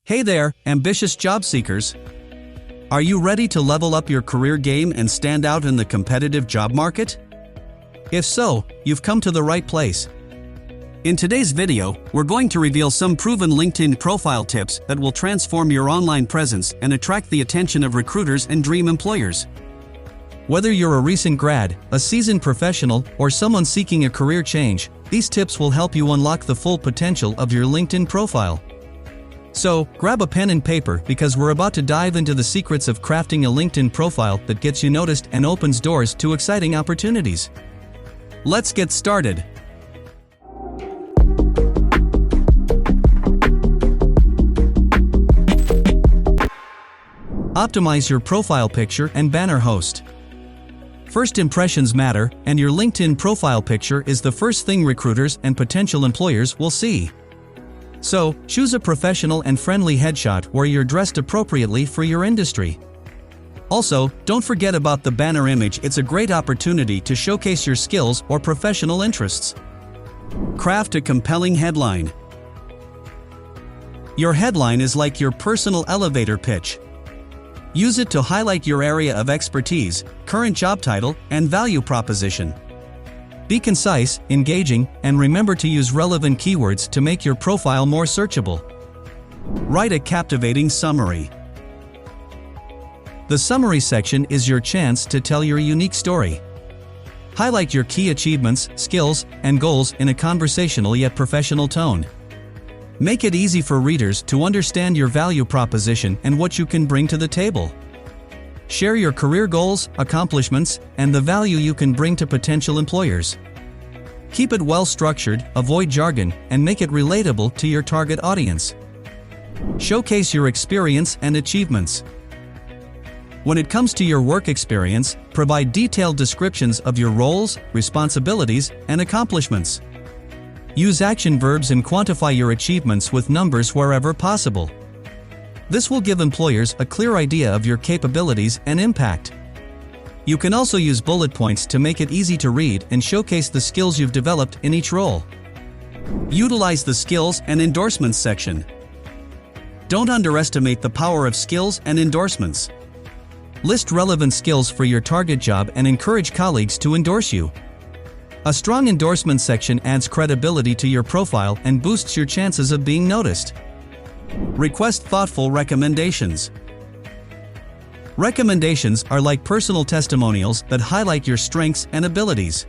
Hey there, ambitious job seekers! Are you ready to level up your career game and stand out in the competitive job market? If so, you've come to the right place. In today's video, we're going to reveal some proven LinkedIn profile tips that will transform your online presence and attract the attention of recruiters and dream employers. Whether you're a recent grad, a seasoned professional, or someone seeking a career change, these tips will help you unlock the full potential of your LinkedIn profile. So, grab a pen and paper because we're about to dive into the secrets of crafting a LinkedIn profile that gets you noticed and opens doors to exciting opportunities. Let's get started. Optimize your profile picture and banner host. First impressions matter, and your LinkedIn profile picture is the first thing recruiters and potential employers will see. So, choose a professional and friendly headshot where you're dressed appropriately for your industry. Also, don't forget about the banner image. It's a great opportunity to showcase your skills or professional interests. Craft a compelling headline. Your headline is like your personal elevator pitch. Use it to highlight your area of expertise, current job title, and value proposition. Be concise, engaging, and remember to use relevant keywords to make your profile more searchable. Write a captivating summary. The summary section is your chance to tell your unique story. Highlight your key achievements, skills, and goals in a conversational yet professional tone. Make it easy for readers to understand your value proposition and what you can bring to the table. Share your career goals, accomplishments, and the value you can bring to potential employers. Keep it well structured, avoid jargon, and make it relatable to your target audience. Showcase your experience and achievements. When it comes to your work experience, provide detailed descriptions of your roles, responsibilities, and accomplishments. Use action verbs and quantify your achievements with numbers wherever possible. This will give employers a clear idea of your capabilities and impact. You can also use bullet points to make it easy to read and showcase the skills you've developed in each role. Utilize the skills and endorsements section. Don't underestimate the power of skills and endorsements. List relevant skills for your target job and encourage colleagues to endorse you. A strong endorsement section adds credibility to your profile and boosts your chances of being noticed. Request thoughtful recommendations. Recommendations are like personal testimonials that highlight your strengths and abilities.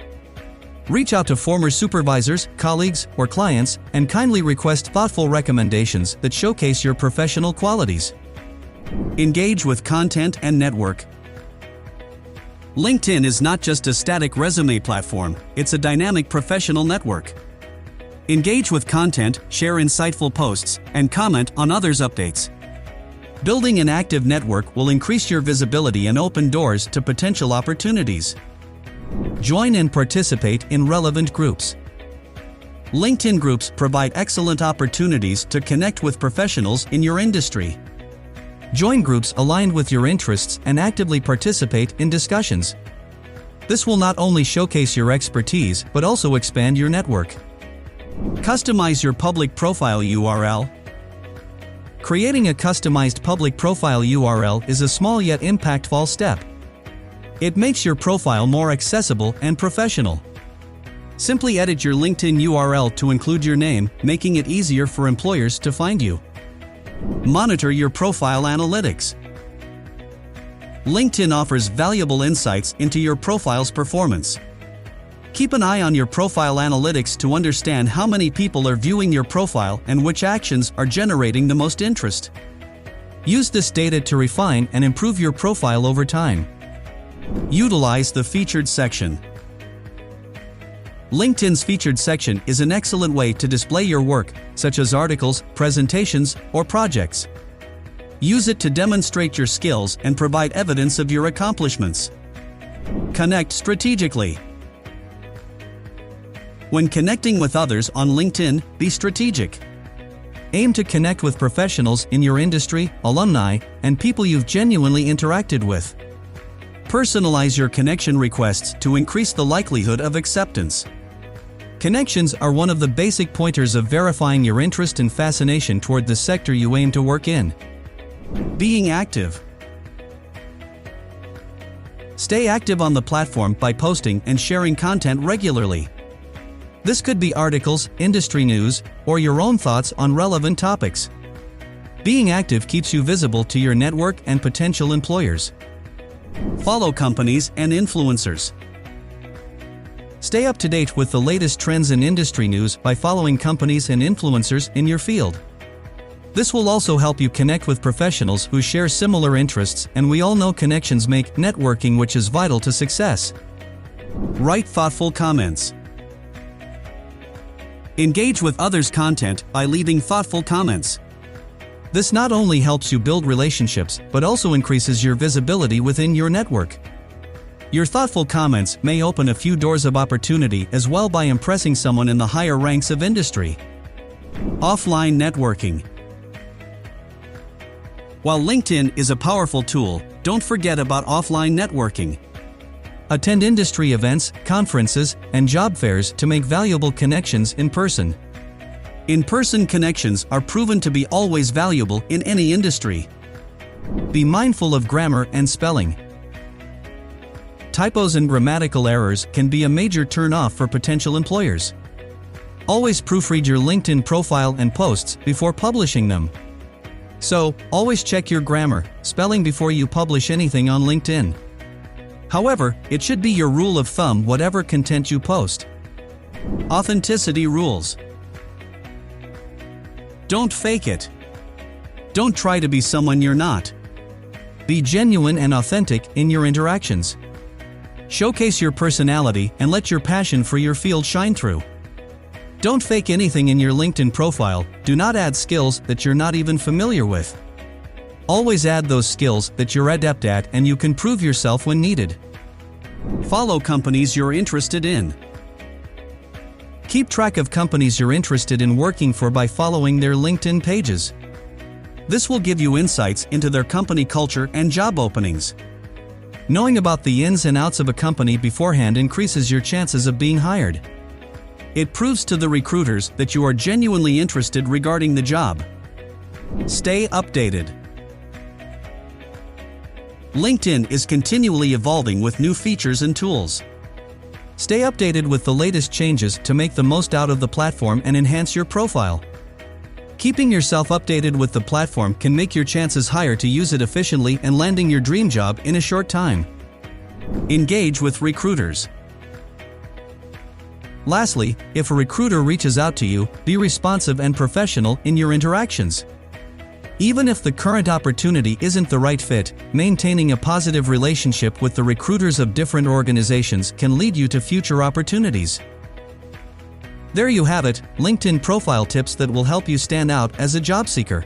Reach out to former supervisors, colleagues, or clients and kindly request thoughtful recommendations that showcase your professional qualities. Engage with content and network. LinkedIn is not just a static resume platform, it's a dynamic professional network. Engage with content, share insightful posts, and comment on others' updates. Building an active network will increase your visibility and open doors to potential opportunities. Join and participate in relevant groups. LinkedIn groups provide excellent opportunities to connect with professionals in your industry. Join groups aligned with your interests and actively participate in discussions. This will not only showcase your expertise but also expand your network. Customize your public profile URL. Creating a customized public profile URL is a small yet impactful step. It makes your profile more accessible and professional. Simply edit your LinkedIn URL to include your name, making it easier for employers to find you. Monitor your profile analytics. LinkedIn offers valuable insights into your profile's performance. Keep an eye on your profile analytics to understand how many people are viewing your profile and which actions are generating the most interest. Use this data to refine and improve your profile over time. Utilize the featured section. LinkedIn's featured section is an excellent way to display your work, such as articles, presentations, or projects. Use it to demonstrate your skills and provide evidence of your accomplishments. Connect strategically. When connecting with others on LinkedIn, be strategic. Aim to connect with professionals in your industry, alumni, and people you've genuinely interacted with. Personalize your connection requests to increase the likelihood of acceptance. Connections are one of the basic pointers of verifying your interest and fascination toward the sector you aim to work in. Being active. Stay active on the platform by posting and sharing content regularly. This could be articles, industry news, or your own thoughts on relevant topics. Being active keeps you visible to your network and potential employers. Follow companies and influencers. Stay up to date with the latest trends in industry news by following companies and influencers in your field. This will also help you connect with professionals who share similar interests, and we all know connections make networking, which is vital to success. Write thoughtful comments. Engage with others' content by leaving thoughtful comments. This not only helps you build relationships, but also increases your visibility within your network. Your thoughtful comments may open a few doors of opportunity as well by impressing someone in the higher ranks of industry. Offline networking. While LinkedIn is a powerful tool, don't forget about offline networking. Attend industry events, conferences, and job fairs to make valuable connections in person. In-person connections are proven to be always valuable in any industry. Be mindful of grammar and spelling. Typos and grammatical errors can be a major turn-off for potential employers. Always proofread your LinkedIn profile and posts before publishing them. So, always check your grammar, spelling before you publish anything on LinkedIn. However, it should be your rule of thumb whatever content you post. Authenticity rules. Don't fake it. Don't try to be someone you're not. Be genuine and authentic in your interactions. Showcase your personality and let your passion for your field shine through. Don't fake anything in your LinkedIn profile. Do not add skills that you're not even familiar with. Always add those skills that you're adept at and you can prove yourself when needed. Follow companies you're interested in. Keep track of companies you're interested in working for by following their LinkedIn pages. This will give you insights into their company culture and job openings. Knowing about the ins and outs of a company beforehand increases your chances of being hired. It proves to the recruiters that you are genuinely interested regarding the job. Stay updated. LinkedIn is continually evolving with new features and tools. Stay updated with the latest changes to make the most out of the platform and enhance your profile. Keeping yourself updated with the platform can make your chances higher to use it efficiently and landing your dream job in a short time. Engage with recruiters. Lastly, if a recruiter reaches out to you, be responsive and professional in your interactions. Even if the current opportunity isn't the right fit, maintaining a positive relationship with the recruiters of different organizations can lead you to future opportunities. There you have it, LinkedIn profile tips that will help you stand out as a job seeker.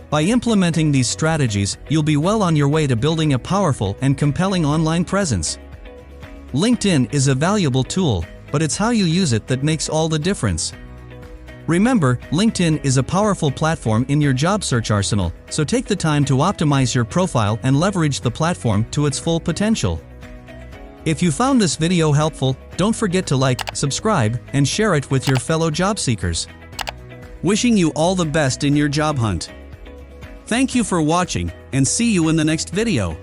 By implementing these strategies, you'll be well on your way to building a powerful and compelling online presence. LinkedIn is a valuable tool, but it's how you use it that makes all the difference. Remember, LinkedIn is a powerful platform in your job search arsenal, so take the time to optimize your profile and leverage the platform to its full potential. If you found this video helpful, don't forget to like, subscribe, and share it with your fellow job seekers. Wishing you all the best in your job hunt. Thank you for watching, and see you in the next video.